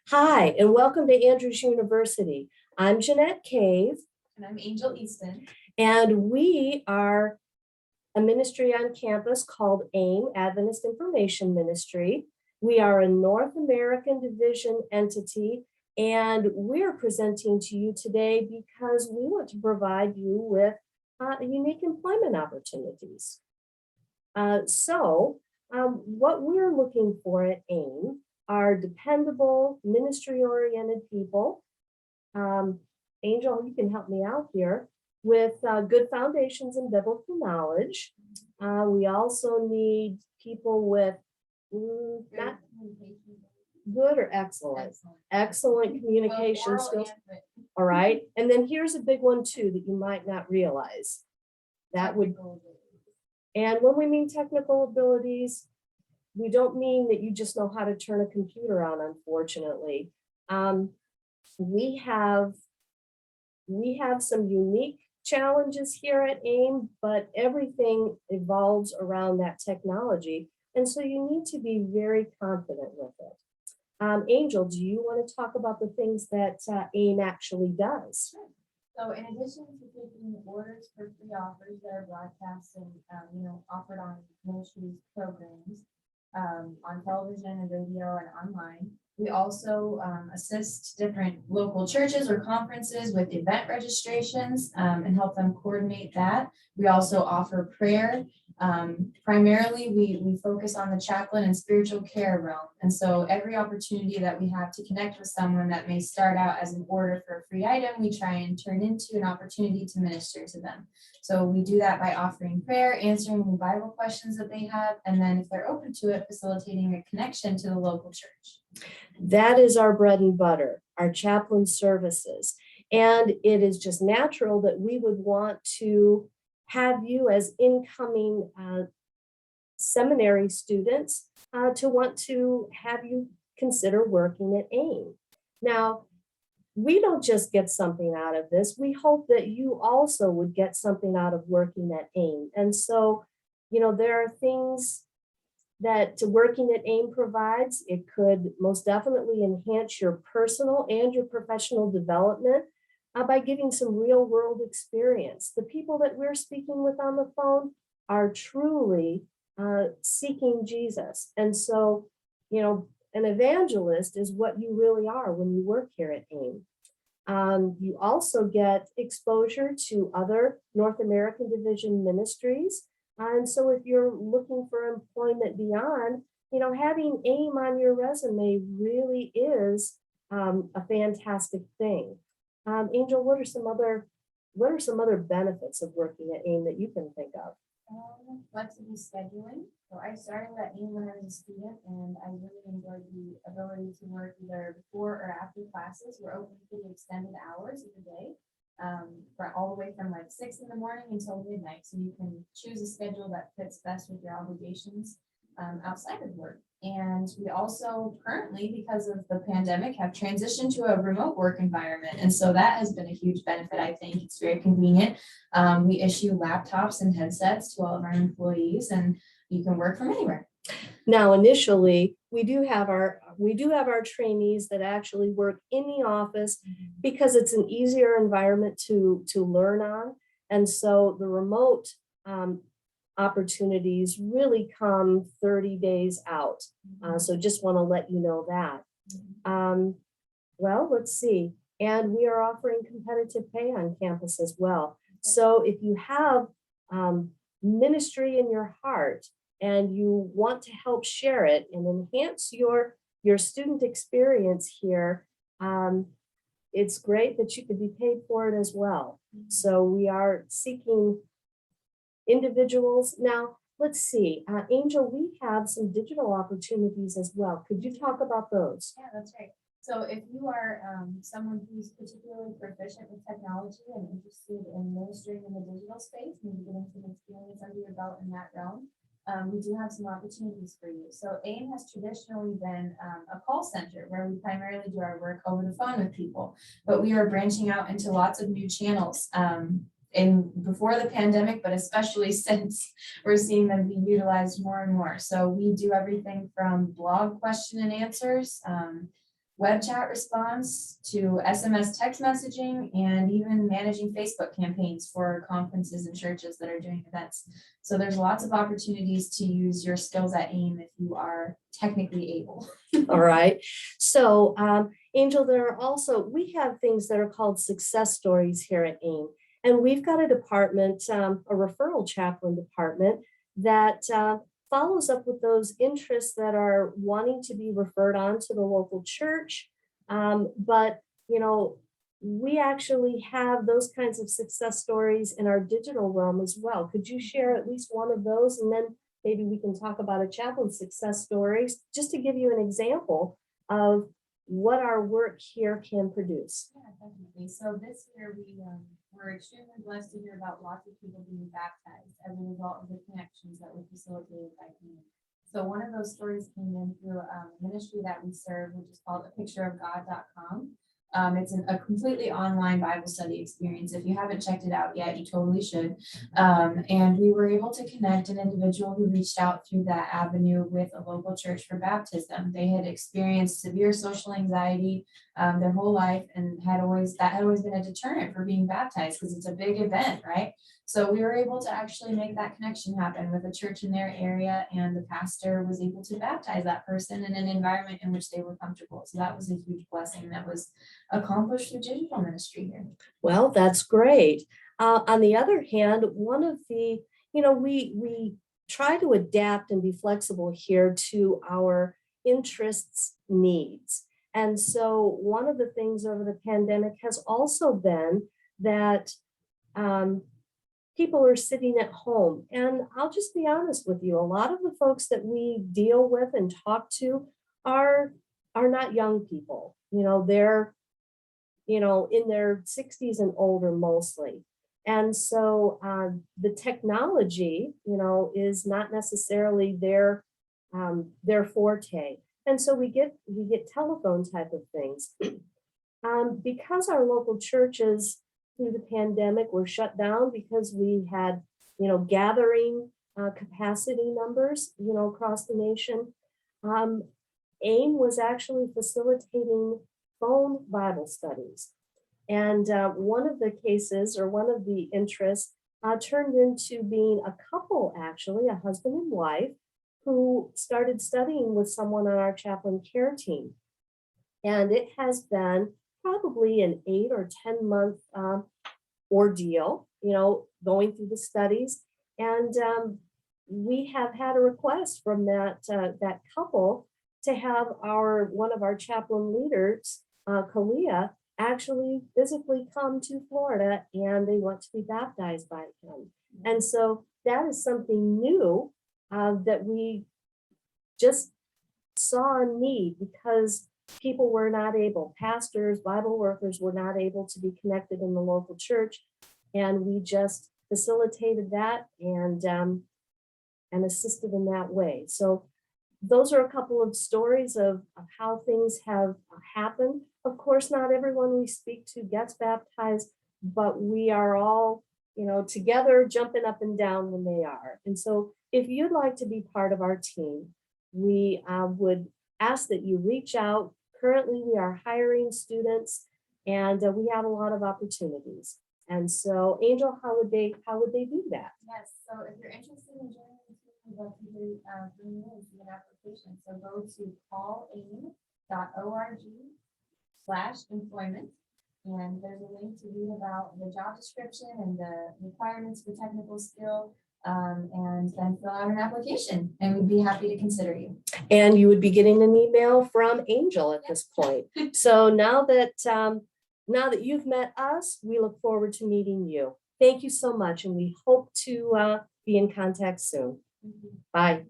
Hi, and welcome to Andrews University. I'm Jeanette Cave, And I'm Angel Easton. and we are a ministry on campus called AIM, Adventist Information Ministry. We are a North American division entity, and we're presenting to you today because we want to provide you with unique employment opportunities. What we're looking for at AIM are dependable, ministry-oriented people. Angel, you can help me out here with good foundations in biblical knowledge. We also need people with not good or excellent, excellent communication skills. All right, and then here's a big one too that you might not realize. And when we mean technical abilities, we don't mean that you just know how to turn a computer on, unfortunately. We have some unique challenges here at AIM, but everything evolves around that technology. And so you need to be very confident with it. Angel, do you want to talk about the things that AIM actually does? Sure. So in addition to taking orders for free offers that are broadcast and offered on ministries programs on television and radio and online, we also assist different local churches or conferences with event registrations and help them coordinate that. We also offer prayer. Primarily, we focus on the chaplain and spiritual care realm. And so every opportunity that we have to connect with someone that may start out as an order for a free item, we try and turn into an opportunity to minister to them. So we do that by offering prayer, answering the Bible questions that they have, and then if they're open to it, facilitating a connection to the local church. That is our bread and butter, our chaplain services. And it is just natural that we would want to have you as incoming seminary students to want to have you consider working at AIM. Now, we don't just get something out of this. We hope that you also would get something out of working at AIM. And so, there are things that working at AIM provides. It could most definitely enhance your personal and your professional development by giving some real world experience. The people that we're speaking with on the phone are truly seeking Jesus. And so, an evangelist is what you really are when you work here at AIM. You also get exposure to other North American Division ministries. And so if you're looking for employment beyond, having AIM on your resume really is a fantastic thing. Angel, what are some other benefits of working at AIM that you can think of? Flexible scheduling. So I started at AIM when I was a student, and I really enjoyed the ability to work either before or after classes. We're open for the extended hours of the day, for all the way from like 6 in the morning until midnight. So you can choose a schedule that fits best with your obligations outside of work. And we also currently, because of the pandemic, have transitioned to a remote work environment. And so that has been a huge benefit. I think it's very convenient. We issue laptops and headsets to all of our employees, and you can work from anywhere. Now, initially, we do have our trainees that actually work in the office because it's an easier environment to learn on. And so the remote opportunities really come 30 days out. So just want to let you know that. Well, let's see. And we are offering competitive pay on campus as well. So if you have ministry in your heart and you want to help share it and enhance your student experience here, it's great that you could be paid for it as well. So we are seeking individuals. Now, let's see, Angel, we have some digital opportunities as well. Could you talk about those? Yeah, that's right. So if you are someone who's particularly proficient with technology and interested in ministering in the digital space, maybe getting some experience under your belt in that realm, we do have some opportunities for you. So AIM has traditionally been a call center where we primarily do our work over the phone with people, but we are branching out into lots of new channels. Before the pandemic, but especially since we're seeing them be utilized more and more. So we do everything from blog question and answers, web chat response to SMS text messaging, and even managing Facebook campaigns for conferences and churches that are doing events. So there's lots of opportunities to use your skills at AIM if you are technically able. All right. So, Angel, there are also, we have things that are called success stories here at AIM. And we've got a department, a referral chaplain department that follows up with those interests that are wanting to be referred on to the local church. But, you know, we actually have those kinds of success stories in our digital realm as well. Could you share at least one of those? And then maybe we can talk about a chaplain success story, just to give you an example of what our work here can produce. Yeah, definitely. So this year we're extremely blessed to hear about lots of people being baptized as a result of the connections that were facilitated by me. So one of those stories came in through a ministry that we serve, which is called apictureofgod.com. It's a completely online Bible study experience. If you haven't checked it out yet, you totally should. And we were able to connect an individual who reached out through that avenue with a local church for baptism. They had experienced severe social anxiety their whole life, and that had always been a deterrent for being baptized, because it's a big event, right? So we were able to actually make that connection happen with a church in their area, and the pastor was able to baptize that person in an environment in which they were comfortable. So that was a huge blessing that was accomplished through digital ministry here. Well, that's great. On the other hand, one of the, we try to adapt and be flexible here to our interests, needs. And so one of the things over the pandemic has also been that people are sitting at home. And I'll just be honest with you, a lot of the folks that we deal with and talk to are not young people. They're in their 60s and older mostly. And so the technology, is not necessarily their forte. And so we get telephone type of things. Because our local churches through the pandemic were shut down because we had, gathering capacity numbers, across the nation, AIM was actually facilitating phone Bible studies. And one of the cases, or one of the interests, turned into being a couple, actually, a husband and wife, who started studying with someone on our chaplain care team. And it has been probably an 8 or 10 month ordeal, going through the studies. And we have had a request from that couple to have one of our chaplain leaders, Kalia, actually physically come to Florida, and they want to be baptized by him. And so that is something new that we just saw a need, because people were not able, pastors, Bible workers were not able to be connected in the local church. And we just facilitated that and assisted in that way. So those are a couple of stories of how things have happened. Of course, not everyone we speak to gets baptized, but we are all, together jumping up and down when they are. And so if you'd like to be part of our team, we would ask that you reach out. Currently, we are hiring students, and we have a lot of opportunities. And so, Angel, how would they do that? Yes, so if you're interested in joining the team, we'd love to bring you into an application. So go to paulaim.org/employment, and there's a link to read about the job description and the requirements for technical skill, and then fill out an application, and we'd be happy to consider you. And you would be getting an email from Angel at this point. So now that you've met us, we look forward to meeting you. Thank you so much, and we hope to be in contact soon. Bye.